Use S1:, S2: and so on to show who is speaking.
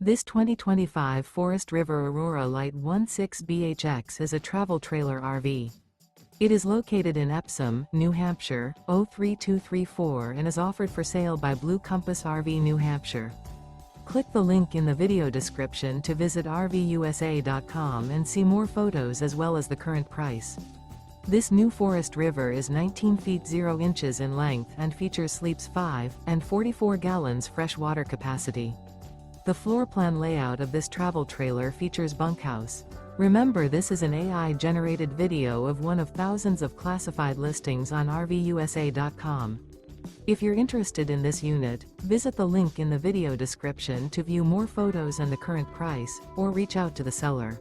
S1: This 2025 Forest River Aurora Light 16BHX is a travel trailer RV. It is located in Epsom, New Hampshire, 03234 and is offered for sale by Blue Compass RV New Hampshire. Click the link in the video description to visit RVUSA.com and see more photos as well as the current price. This new Forest River is 19 feet 0 inches in length and features sleeps 5 and 44 gallons fresh water capacity. The floor plan layout of this travel trailer features bunkhouse. Remember, this is an AI-generated video of one of thousands of classified listings on RVUSA.com. If you're interested in this unit, visit the link in the video description to view more photos and the current price, or reach out to the seller.